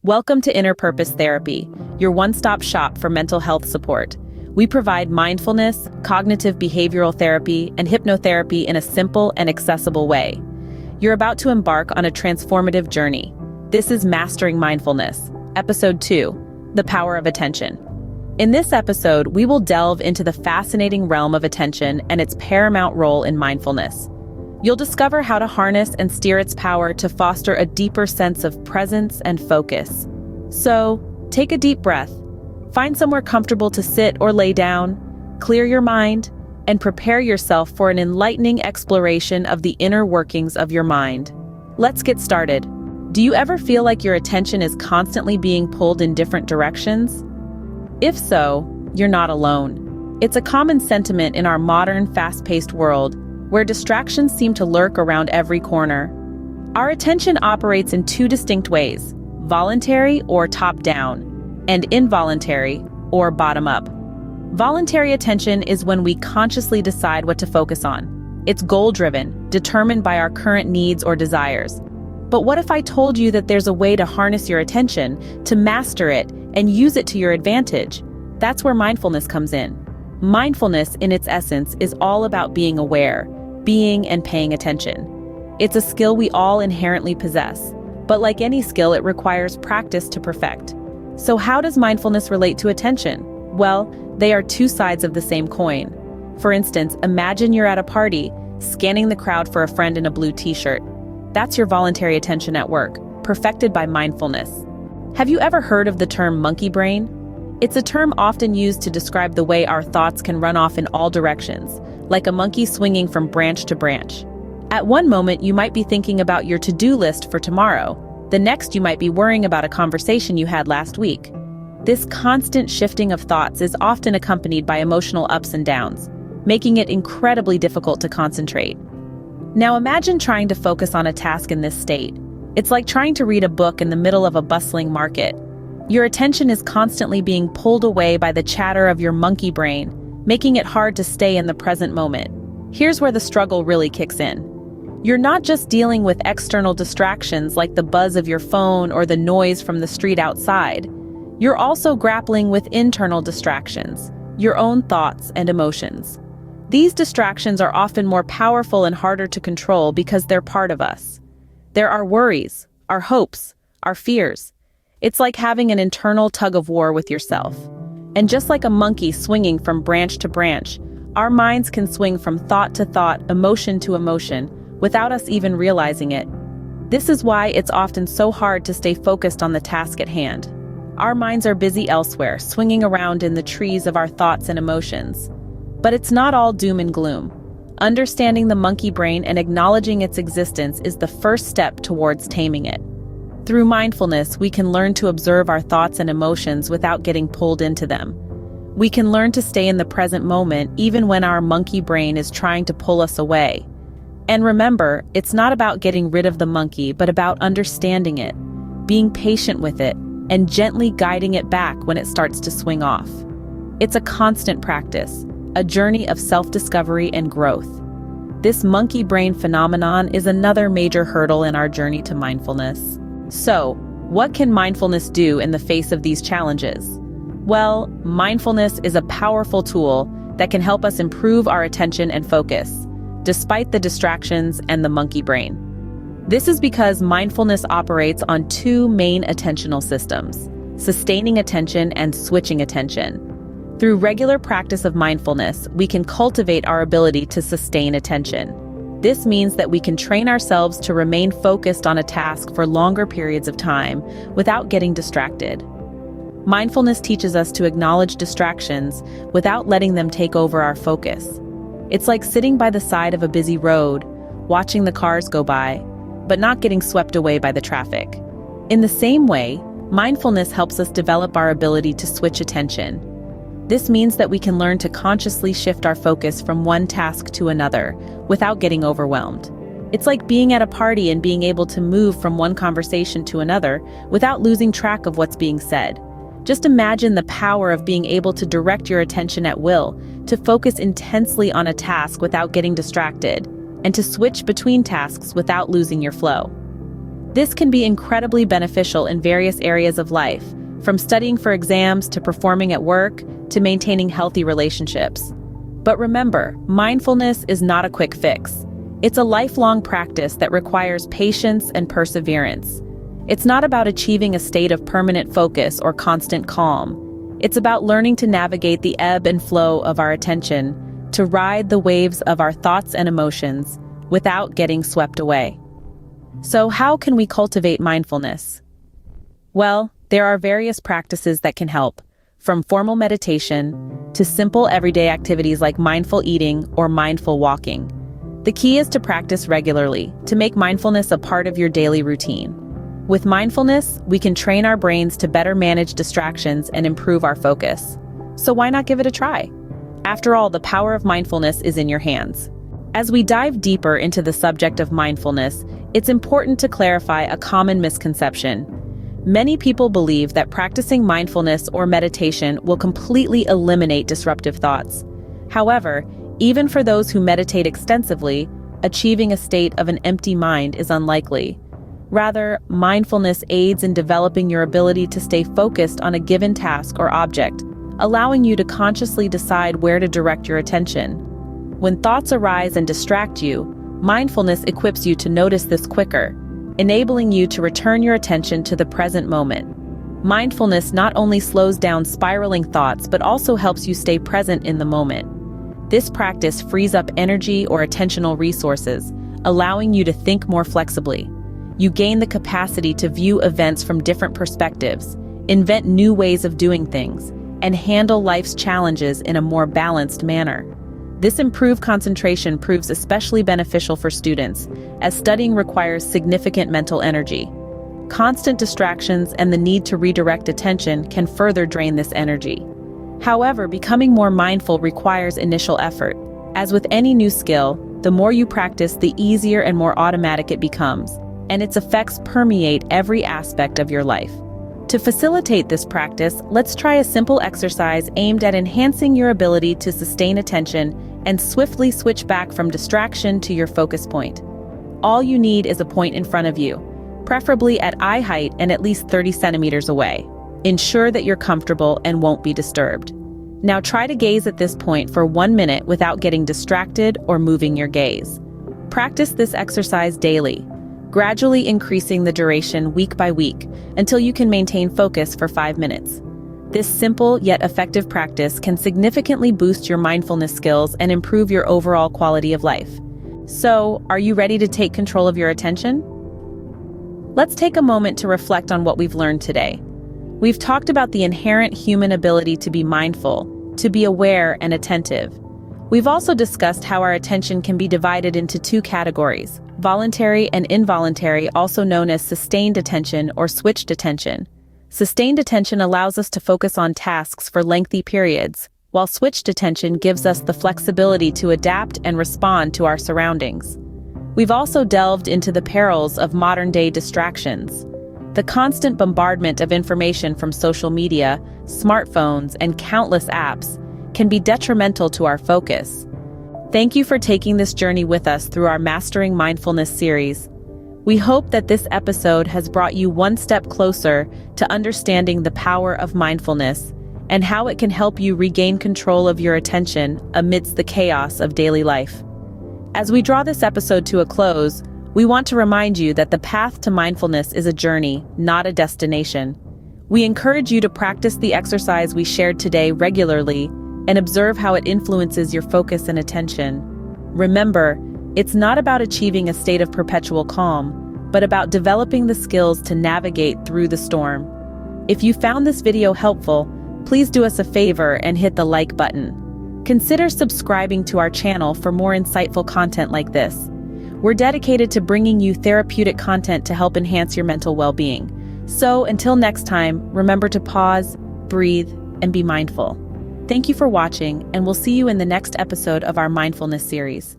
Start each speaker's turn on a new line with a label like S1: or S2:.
S1: Welcome to Inner Purpose Therapy, your one-stop shop for mental health support. We provide mindfulness, cognitive behavioral therapy, and hypnotherapy in a simple and accessible way. You're about to embark on a transformative journey. This is Mastering Mindfulness, Episode 2, The Power of Attention. In this episode, we will delve into the fascinating realm of attention and its paramount role in mindfulness. You'll discover how to harness and steer its power to foster a deeper sense of presence and focus. So, take a deep breath, find somewhere comfortable to sit or lay down, clear your mind, and prepare yourself for an enlightening exploration of the inner workings of your mind. Let's get started. Do you ever feel like your attention is constantly being pulled in different directions? If so, you're not alone. It's a common sentiment in our modern, fast-paced world, where distractions seem to lurk around every corner. Our attention operates in two distinct ways: voluntary or top-down, and involuntary or bottom-up. Voluntary attention is when we consciously decide what to focus on. It's goal-driven, determined by our current needs or desires. But what if I told you that there's a way to harness your attention, to master it, and use it to your advantage? That's where mindfulness comes in. Mindfulness, in its essence, is all about being aware, being and paying attention. It's a skill we all inherently possess, but like any skill, it requires practice to perfect. So how does mindfulness relate to attention? Well, they are two sides of the same coin. For instance, imagine you're at a party, scanning the crowd for a friend in a blue t-shirt. That's your voluntary attention at work, perfected by mindfulness. Have you ever heard of the term monkey brain? It's a term often used to describe the way our thoughts can run off in all directions, like a monkey swinging from branch to branch. At one moment, you might be thinking about your to-do list for tomorrow. The next, you might be worrying about a conversation you had last week. This constant shifting of thoughts is often accompanied by emotional ups and downs, making it incredibly difficult to concentrate. Now imagine trying to focus on a task in this state. It's like trying to read a book in the middle of a bustling market. Your attention is constantly being pulled away by the chatter of your monkey brain, making it hard to stay in the present moment. Here's where the struggle really kicks in. You're not just dealing with external distractions like the buzz of your phone or the noise from the street outside. You're also grappling with internal distractions, your own thoughts and emotions. These distractions are often more powerful and harder to control because they're part of us. They're our worries, our hopes, our fears. It's like having an internal tug-of-war with yourself. And just like a monkey swinging from branch to branch, our minds can swing from thought to thought, emotion to emotion, without us even realizing it. This is why it's often so hard to stay focused on the task at hand. Our minds are busy elsewhere, swinging around in the trees of our thoughts and emotions. But it's not all doom and gloom. Understanding the monkey brain and acknowledging its existence is the first step towards taming it. Through mindfulness, we can learn to observe our thoughts and emotions without getting pulled into them. We can learn to stay in the present moment even when our monkey brain is trying to pull us away. And remember, it's not about getting rid of the monkey, but about understanding it, being patient with it, and gently guiding it back when it starts to swing off. It's a constant practice, a journey of self-discovery and growth. This monkey brain phenomenon is another major hurdle in our journey to mindfulness. So, what can mindfulness do in the face of these challenges? Well, mindfulness is a powerful tool that can help us improve our attention and focus, despite the distractions and the monkey brain. This is because mindfulness operates on two main attentional systems: sustaining attention and switching attention. Through regular practice of mindfulness, we can cultivate our ability to sustain attention. This means that we can train ourselves to remain focused on a task for longer periods of time without getting distracted. Mindfulness teaches us to acknowledge distractions without letting them take over our focus. It's like sitting by the side of a busy road, watching the cars go by, but not getting swept away by the traffic. In the same way, mindfulness helps us develop our ability to switch attention. This means that we can learn to consciously shift our focus from one task to another without getting overwhelmed. It's like being at a party and being able to move from one conversation to another without losing track of what's being said. Just imagine the power of being able to direct your attention at will, to focus intensely on a task without getting distracted, and to switch between tasks without losing your flow. This can be incredibly beneficial in various areas of life, from studying for exams to performing at work to maintaining healthy relationships. But remember, mindfulness is not a quick fix. It's a lifelong practice that requires patience and perseverance. It's not about achieving a state of permanent focus or constant calm. It's about learning to navigate the ebb and flow of our attention, to ride the waves of our thoughts and emotions without getting swept away. So how can we cultivate mindfulness? Well, there are various practices that can help, from formal meditation to simple everyday activities like mindful eating or mindful walking. The key is to practice regularly, to make mindfulness a part of your daily routine. With mindfulness, we can train our brains to better manage distractions and improve our focus. So why not give it a try? After all, the power of mindfulness is in your hands. As we dive deeper into the subject of mindfulness, it's important to clarify a common misconception. Many people believe that practicing mindfulness or meditation will completely eliminate disruptive thoughts. However, even for those who meditate extensively, achieving a state of an empty mind is unlikely. Rather, mindfulness aids in developing your ability to stay focused on a given task or object, allowing you to consciously decide where to direct your attention. When thoughts arise and distract you, mindfulness equips you to notice this quicker, enabling you to return your attention to the present moment. Mindfulness not only slows down spiraling thoughts but also helps you stay present in the moment. This practice frees up energy or attentional resources, allowing you to think more flexibly. You gain the capacity to view events from different perspectives, invent new ways of doing things, and handle life's challenges in a more balanced manner. This improved concentration proves especially beneficial for students, as studying requires significant mental energy. Constant distractions and the need to redirect attention can further drain this energy. However, becoming more mindful requires initial effort. As with any new skill, the more you practice, the easier and more automatic it becomes, and its effects permeate every aspect of your life. To facilitate this practice, let's try a simple exercise aimed at enhancing your ability to sustain attention and swiftly switch back from distraction to your focus point. All you need is a point in front of you, preferably at eye height and at least 30 centimeters away. Ensure that you're comfortable and won't be disturbed. Now try to gaze at this point for 1 minute without getting distracted or moving your gaze. Practice this exercise daily, gradually increasing the duration week by week until you can maintain focus for 5 minutes. This simple yet effective practice can significantly boost your mindfulness skills and improve your overall quality of life. So, are you ready to take control of your attention? Let's take a moment to reflect on what we've learned today. We've talked about the inherent human ability to be mindful, to be aware and attentive. We've also discussed how our attention can be divided into two categories: voluntary and involuntary, also known as sustained attention or switched attention. Sustained attention allows us to focus on tasks for lengthy periods, while switched attention gives us the flexibility to adapt and respond to our surroundings. We've also delved into the perils of modern-day distractions. The constant bombardment of information from social media, smartphones, and countless apps can be detrimental to our focus. Thank you for taking this journey with us through our Mastering Mindfulness series. We hope that this episode has brought you one step closer to understanding the power of mindfulness and how it can help you regain control of your attention amidst the chaos of daily life. As we draw this episode to a close, we want to remind you that the path to mindfulness is a journey, not a destination. We encourage you to practice the exercise we shared today regularly and observe how it influences your focus and attention. Remember, it's not about achieving a state of perpetual calm, but about developing the skills to navigate through the storm. If you found this video helpful, please do us a favor and hit the like button. Consider subscribing to our channel for more insightful content like this. We're dedicated to bringing you therapeutic content to help enhance your mental well-being. So until next time, remember to pause, breathe, and be mindful. Thank you for watching, and we'll see you in the next episode of our mindfulness series.